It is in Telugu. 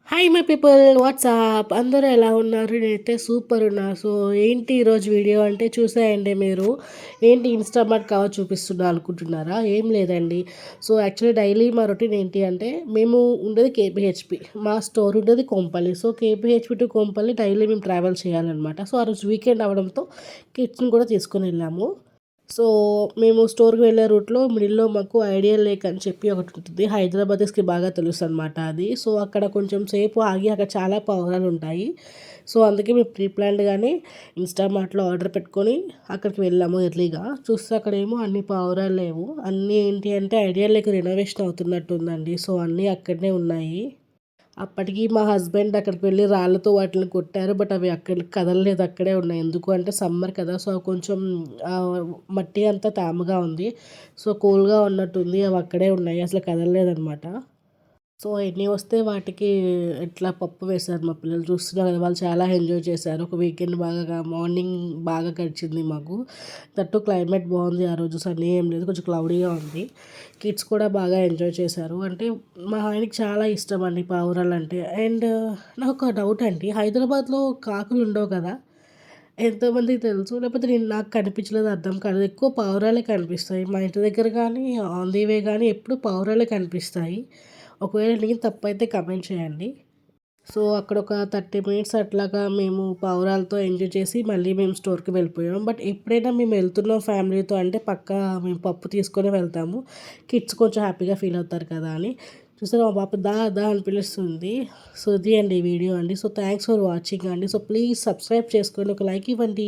హాయ్ మై పీపుల్ వాట్సాప్ అందరూ ఎలా ఉన్నారు? నేనైతే సూపర్ ఉన్నా. సో ఏంటి ఈరోజు వీడియో అంటే చూసేయండి మీరు. ఏంటి ఇన్‌స్టామార్ట్ కవర్ చూపిస్తున్నా అనుకుంటున్నారా? ఏం లేదండి. సో యాక్చువల్లీ డైలీ మా రొటీన్ ఏంటి అంటే మేము ఉండేది కేపీహెచ్‌పి. మా స్టోర్ ఉండేది Kompally. So KPHB to Kompally daily మేము ట్రావెల్ చేయాలనమాట. సో ఆ రోజు వీకెండ్ అవ్వడంతో కిడ్స్‌ని కూడా తీసుకొని వెళ్ళాము. సో, మేము స్టోర్‌కి వెళ్ళే రూట్‌లో మిడిల్‌లో మాకు ఐడియల్ లేక్ అని చెప్పి ఒకటుంటుంది. హైదరాబాదీస్‌కి బాగా తెలుసనమాట అది. సో, అక్కడ కొంచెం సేపు ఆగి అక్కడ చాలా పావురాలుంటాయి. సో, అందుకే మేము ప్రీ ప్లాన్డ్‌గానే ఇన్‌స్టామార్ట్‌లో ఆర్డర్ పెట్టుకొని అక్కడికి వెళ్ళాము ఎర్లీగా. చూస్తే అక్కడేమో అన్ని పావురాలు లేవు. అన్నీ ఏంటి అంటే ఐడియల్ లేక్ రెనోవేషన్ అవుతున్నట్టుందండి. సో, అన్నీ అక్కడనే ఉన్నాయి. అప్పటికి మా హస్బెండ్ అక్కడికి వెళ్ళి రాళ్ళతో వాటిని కొట్టారు. బట్ అవి అక్కడికి కదలలేదు. అక్కడే ఉన్నాయి. ఎందుకు అంటే సమ్మర్ కదా! సో, కొంచెం మట్టి అంతా తేమగా ఉంది. సో, కూల్‌గా ఉన్నట్టుంది. అవి అక్కడే ఉన్నాయి. అసలు కదలలేదనమాట. సో, ఎన్ని వస్తే వాటికి ఇట్లా పప్పు వేశారు మా పిల్లలు. చూస్తున్నారు కదా! వాళ్ళు చాలా ఎంజాయ్ చేశారు. ఒక వీకెండ్ బాగా మార్నింగ్ బాగా గడిచింది మాకు. దట్టు క్లైమేట్ బాగుంది. ఆ రోజు సన్నీ ఏం లేదు. కొంచెం క్లౌడీగా ఉంది. కిడ్స్ కూడా బాగా ఎంజాయ్ చేశారు. అంటే మా ఆయనకి చాలా ఇష్టం అండి పావురాలంటే. అండ్ నాకొక డౌట్ అండి. హైదరాబాద్‌లో కాకులు ఉండవు కదా! ఎంతోమందికి తెలుసు. లేకపోతే నాకు కనిపించలేదు అర్థం కాలేదు. ఎక్కువ పావురాలే కనిపిస్తాయి. మా ఇంటి దగ్గర గానీ, ఆన్ ది వే గానీ ఎప్పుడు పావురాలే కనిపిస్తాయి. ఒకవేళ నేను తప్పైతే కామెంట్ చేయండి. సో, అక్కడొక 30 మినిట్స్ అట్లాగా మేము పావురాలతో ఎంజాయ్ చేసి మళ్ళీ మేము స్టోర్‌కి వెళ్ళిపోయాం. బట్ ఎప్పుడైనా మేము వెళ్తున్నాం ఫ్యామిలీతో అంటే పక్కా మేము పప్పు తీసుకొనే వెళ్తాము. కిడ్స్ కొంచెం హ్యాపీగా ఫీల్ అవుతారు కదా అని. చూసారా మా పాప దా దా అని పిలుస్తుంది. సో, ఇది అండి ఈ వీడియో అండి. సో, థాంక్స్ ఫర్ వాచింగ్ అండి. సో, ప్లీజ్ సబ్స్క్రైబ్ చేసుకోండి. ఒక లైక్ ఇవ్వండి.